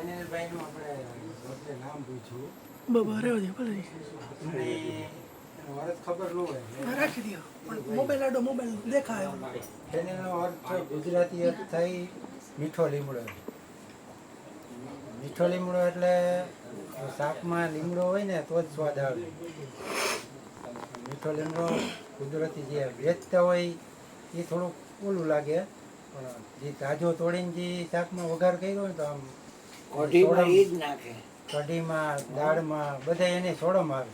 અનિલભાઈનું આપણે નામ પૂછ્યું બાબા રહેવા દે ભલે અને એનો અર્થ ખબર ન હોય રાખી દો પણ મોબાઈલ આડો મોબાઈલ દેખાય એનો અર્થ ગુજરાતી અર્થ થાય મીઠો લીમડો. મીઠો લીમડો એટલે શાકમાં લીમડો હોય ને તો જ સ્વાદ આવે. મીઠો લીમડો કુદરતી જે વેચતા હોય એ થોડુંક ઓલું લાગે, પણ જે તાજો તોડીને જે શાકમાં વઘાર કર્યો હોય તો આમ કઢીમાં દાળમાં બધા એને સોડમ આવે.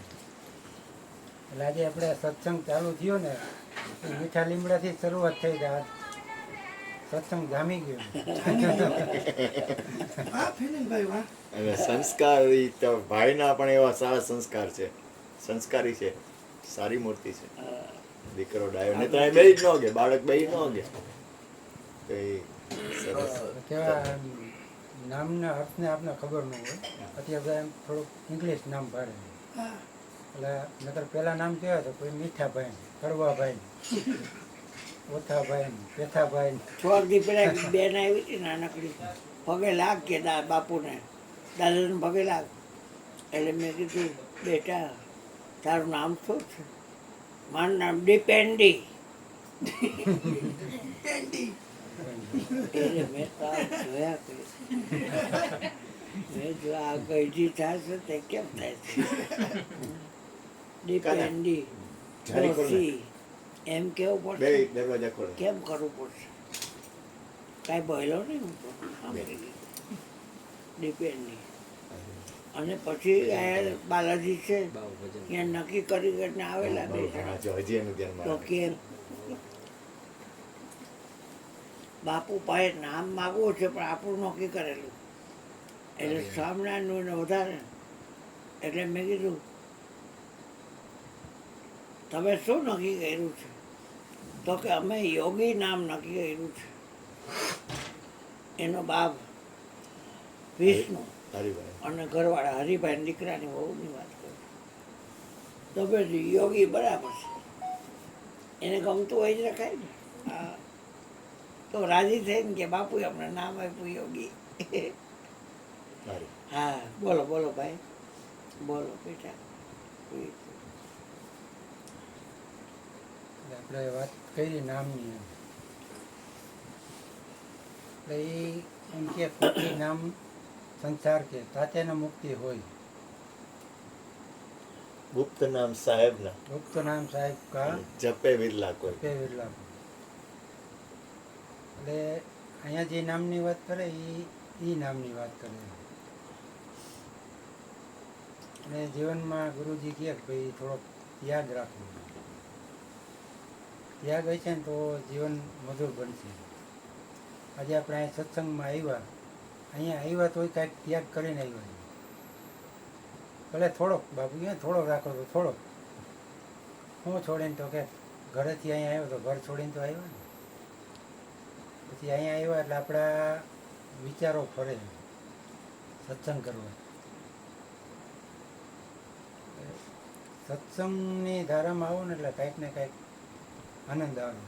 એટલે આજે આપણે સત્સંગ ચાલુ થયો ને એ મીઠા લીમડાથી શરૂઆત થઈ જાય. સત્સંગ જામી ગયો. સંસ્કાર તો ભાઈના પણ એવા સારા સંસ્કાર છે, સંસ્કારી છે, સારી મૂર્તિ છે. દીકરો ડાયો ને તો બે જ ન ગે, બાળક બે ન ગે. કેવા નામના અર્થને આપને ખબર ન હોય. અત્યારે એમ થોડુંક ઇંગ્લિશ નામ પાડે. એટલે નકર પેલા નામ કેવા તો કોઈ મીઠાભાઈ, કડવાભાઈ, ઓથાભાઈ, પેથાભાઈ. થોડાક દી પેલા બેન આવી હતી નાનકડી, પગે લાગ કે બાપુને, દાદાને પગે લાગ. એટલે મેં કીધું બેટા તારું નામ શું છે? મારું નામ ડિપેન્ડી. એટલે મેં તો જોયા કર્યું, મેં જો આ ગઈજી થશે તે કેમ થાય છે? ડિપેન્ડી એમ કેવું પડશે, કેમ કરવું પડશે? કાંઈ બોલ્યો નહીં હું તો ડિપેન્ડી. અને પછી બાલાજી છે ત્યાં નક્કી કરીને આવેલા બે જણા તો કેમ બાપુ પાસે નામ માગવું છે પણ આપણું નક્કી કરેલું એટલે સ્વામિનારાયણનું વધારે. એટલે મેં કીધું તમે શું નક્કી કર્યું છે? તો કે અમે યોગી નામ નક્કી કર્યું છે. એનો બાપ વિષ્ણુ અને ઘરવાળા હરિભાઈ દીકરાની વહુની વાત કરું. તો પછી યોગી બરાબર છે, એને ગમતું હોય જ રખાય ને. હા, તો રાજી થઈને કે બાપુએ અમને નામ આપ્યું યોગી. હા, બોલો બોલો ભાઈ, બોલો બેટા. આપણે વાત કરી નામની, એટલે એ એમ કે કોઈ નામ સંસાર કે તાતેના મુક્તિ હોય. ગુપ્ત નામ સાહેબ ના, ગુપ્ત નામ સાહેબ કા જપે વિરલા કોઈ. જપે વિરલા. એટલે અહીંયા જે નામની વાત કરે એ નામની વાત કરે. અને જીવનમાં ગુરુજી કહે કે ભાઈ થોડોક ત્યાગ રાખવો. ત્યાગ હોય છે ને તો જીવન મધુર બનશે. આજે આપણે અહીં સત્સંગમાં અહીંયા આવ્યા તોય કાંઈક ત્યાગ કરીને આવ્યા. ભલે થોડોક બાપુ થોડોક રાખો તો થોડોક. હું છોડીને તો કે ઘરેથી અહીંયા આવ્યો તો ઘર છોડીને તો આવ્યા ને. પછી અહીંયા આવ્યા એટલે આપણા વિચારો ફરે સત્સંગ કરવા. સત્સંગની ધારામાં આવો ને એટલે કાંઈક ને કાંઈક આનંદ આવે.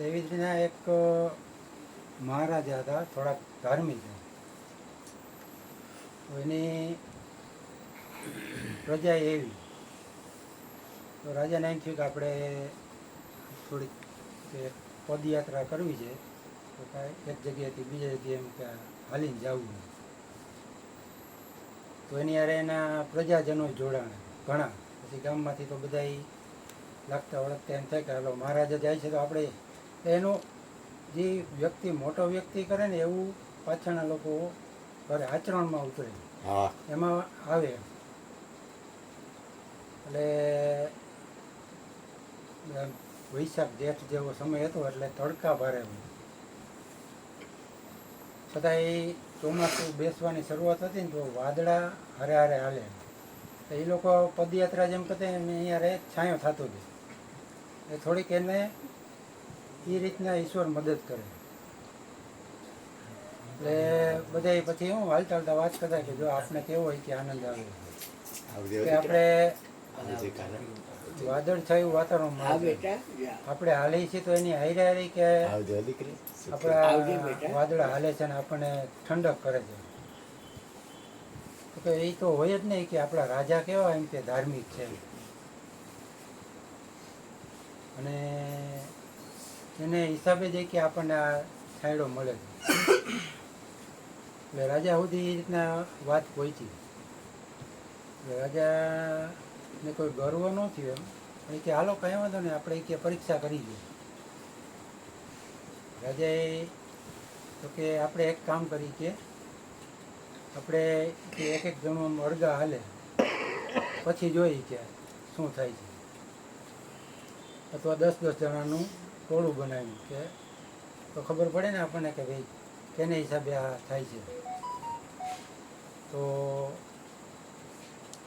એવી જ રીતના એક મહારાજા હતા, થોડાક ધાર્મિક. એની પ્રજા એવી, તો રાજાને એમ થયું કે આપણે થોડીક પદયાત્રા કરવી છે, તો કાંઈ એક જગ્યાએથી બીજા જગ્યાએ એમ કે હાલીને જવું. તો એની યારે એના પ્રજાજનો જોડાણ ઘણા. પછી ગામમાંથી તો બધા લાગતા ઓળખતા એમ થાય કે હાલો મહારાજા જાય છે તો આપણે એનો જે વ્યક્તિ મોટો વ્યક્તિ કરે ને એવું પાછળના લોકો કરે, આચરણમાં ઉતરે, એમાં આવે. એટલે વૈશાખ જેઠ જેવો સમય હતો એટલે તડકા ભારે હોય. છતાં એ ચોમાસું બેસવાની શરૂઆત હતી ને તો વાદળા હારે હારે હાલે. તો એ લોકો પદયાત્રા જેમ કરતા અહીંયા રહે છાંયો થતો હતો. એ થોડીક એને એ રીતના ઈશ્વર મદદ કરે. એટલે બધા પછી હું હાલતા હાલતા વાત કરતા કે જો આપને કેવો હોય કે આનંદ આવે કે આપણે વાદળછાયું વાતાવરણ હા મળે છે. બેટા જા. આપણે હાલી છીએ તો એની હારે હારી કે આવજો દીકરી. આવજે આપણા બેટા. વાદળ હાલે છે ને આપણને ઠંડક કરે છે. તો કે એ તો હોય જ નહીં કે આપણા રાજા કેવા એમ કે ધાર્મિક છે અને એને હિસાબે જ કે આપણને આ છાંયડો મળે છે. એટલે રાજા સુધી એ રીતના વાત પહોંચી. એટલે રાજાને કોઈ ગર્વ ન થયો એમ પણ કે હાલો કાંઈ વાંધો નહીં, આપણે કે પરીક્ષા કરી દઈએ. રાજાએ તો કે આપણે એક કામ કરી કે આપણે કે એક એક જણું અડગા હાલે પછી જોઈ કે શું થાય છે, અથવા 10-10 જણાનું ટોળું બનાવ્યું કે તો ખબર પડે ને આપણને કે ભાઈ કેને હિસાબે આ થાય છે. તો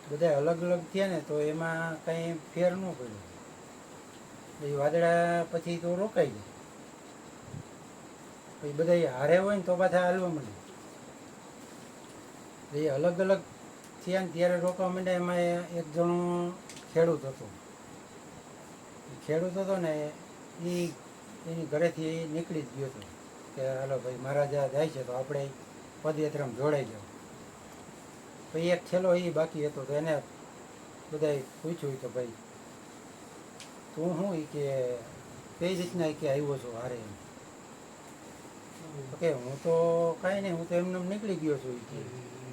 બધા અલગ અલગ થયા ને તો એમાં કંઈ ફેર ન પડ્યો. એ વાદળા પછી તો રોકાઈ જાય. પછી બધા હારે હોય ને તો પાછા હાલવા માંડે. એ અલગ અલગ થયા ને ત્યારે રોકવા માંડ્યા. એમાં એક જણો ખેડૂત હતો. ખેડૂત હતો ને એ એની ઘરેથી નીકળી જ ગયો હતો કે હાલો ભાઈ મહારાજા જાય છે તો આપણે પદયાત્રામાં જોડાઈ જાવ. પછી એક છેલ્લો એ બાકી હતો તો એને બધાએ પૂછ્યું કે ભાઈ તું શું એ કે કઈ રીતના કે આવ્યો છો હારે એમ. તો કે હું તો કાંઈ નહીં, હું તો એમને એમ નીકળી ગયો છું. કે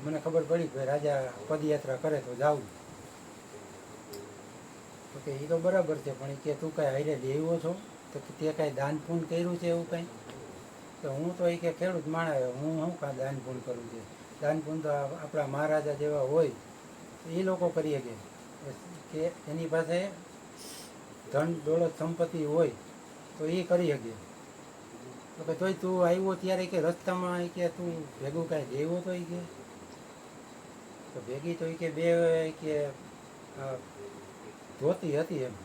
મને ખબર પડી કે રાજા પદયાત્રા કરે તો જાવું. તો કે એ તો બરાબર છે પણ કે તું કાંઈ હારે લેવો છો તો કે તે કાંઈ દાન પૂન કર્યું છે એવું કાંઈ? તો હું તો એ કે ખેડૂત માણસ, હું શું કાંઈ દાન પૂન કરું છે? દાન પૂન તો આપણા મહારાજા જેવા હોય એ લોકો કરી શકે કે એની પાસે ધન દોલત સંપત્તિ હોય તો એ કરી શકે. તો કે તોય તું આવ્યો ત્યારે કે રસ્તામાં એ કે તું ભેગું કાંઈ દેવો તો એ કે તો ભેગી તો એ કે બે કે ધોતી હતી એમ.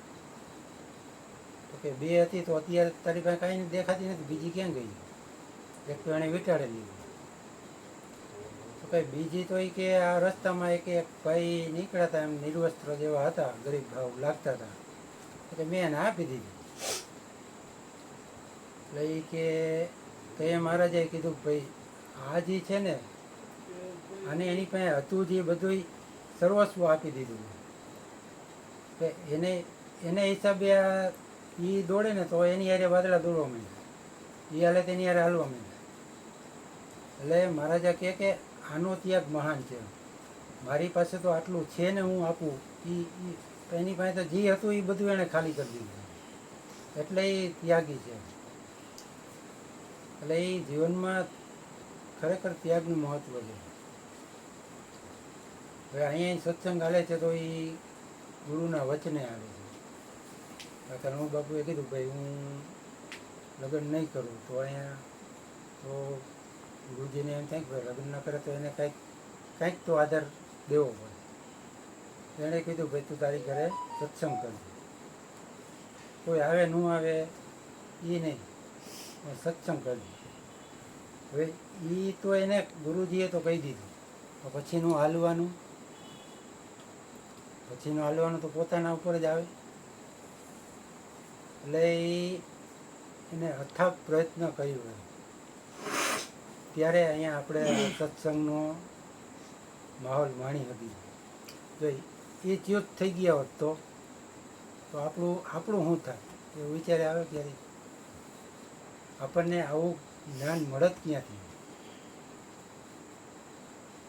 તો કે બે હતી તો અત્યારે તારી પાસે કાંઈ દેખાતી નથી, બીજી ક્યાં ગઈ? એક તો એણે વીંટાળેલી. તો કંઈ બીજી તો એ કે આ રસ્તામાં એક ભાઈ નીકળ્યા હતા એમ નિર્વસ્ત્ર જેવા હતા, ગરીબ ભાવ લાગતા હતા. તો કે મેં એને આપી દીધી. એટલે એ કે તો એ મહારાજાએ કીધું કે ભાઈ આ જે છે ને આને એની પાસે હતું જે બધું સર્વસ્વ આપી દીધું. કે એને હિસાબે આ એ દોડે ને તો એની હારે વાદળા દોડવા માંડે, એ હાલે તેની હારે હાલવા માંડે. એટલે મહારાજા કહે કે આનો ત્યાગ મહાન છે. મારી પાસે તો આટલું છે ને હું આપું, એની પાસે તો જે હતું એ બધું એણે ખાલી કરી દીધું. એટલે એ ત્યાગી છે. એટલે એ જીવનમાં ખરેખર ત્યાગનું મહત્વ છે. હવે અહીંયા સત્સંગ હાલે છે તો એ ગુરુના વચને આવે છે. કરણ બાપુએ કીધું ભાઈ હું લગ્ન નહીં કરું તો અહીંયા તો ગુરુજીને એમ થાય કે ભાઈ લગ્ન ન કરે તો એને કાંઈક તો આધાર દેવો પડે. એણે કીધું ભાઈ તું તારી ઘરે સત્સંગ કરજે, કોઈ આવે ન આવે એ નહીં, સત્સંગ કરજે. હવે એ તો એને ગુરુજીએ તો કહી દીધું. તો પછીનું હાલવાનું તો પોતાના ઉપર જ આવે. એટલે એને અથાગ પ્રયત્ન કર્યો હોય ત્યારે અહીંયા આપણે સત્સંગનો માહોલ માણી હતી. જો એ ચ્યુત થઈ ગયા હોત તો આપણું શું થાય એવું વિચારે આવે ક્યારે? આપણને આવું જ્ઞાન મળત ક્યાંથી?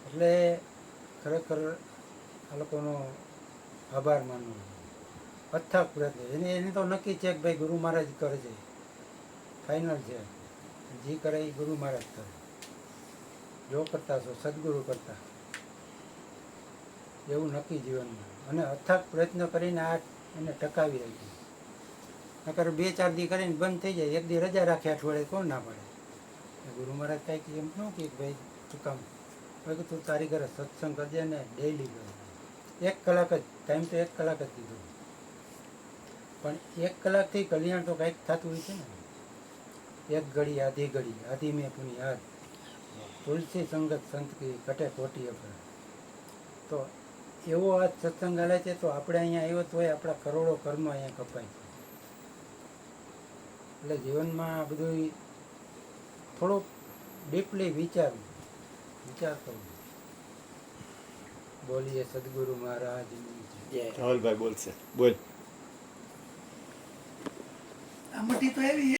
એટલે ખરેખર આ લોકોનો આભાર માનવો. અથાગ પ્રયત્ન એને તો નક્કી છે કે ભાઈ ગુરુ મહારાજ કરે છે, ફાઇનલ છે. જે કરે એ ગુરુ મહારાજ કરે. જો કરતા છો સદગુરુ કરતા, એવું નક્કી જીવનમાં. અને અથાગ પ્રયત્ન કરીને આ એને ટકાવી રાખી. નકર 2-4 દી કરીને બંધ થઈ જાય, એક દી રજા રાખે અઠવાડિયે, કોણ ના પડે? ગુરુ મહારાજ કાંઈક એમ ન કે ભાઈ તું કામ ભાઈ તું તારી ઘરે સત્સંગ કરજે ને ડેઈલી કરે. 1 કલાક જ ટાઈમ તો 1 કલાક જ દીધો, પણ 1 કલાકથી કલ્યાણ તો કાંઈક થતું હોય છે ને. 1 ઘડી આધી મેં પુની યાદ, તુલસી સંગત સંત કી કટે કોટી અપરાધ. તો એવો આ સત્સંગ હાલે છે તો આપણે અહીંયા આવ્યો તોય આપણા કરોડો કર્મ અહીંયા કપાય છે. એટલે જીવનમાં આ બધું થોડુંક ડીપલી વિચાર કરવું. બોલીએ સદગુરુ મહારાજની જય. જય રાહુલભાઈ બોલશે બોલ આ મટી તો એવી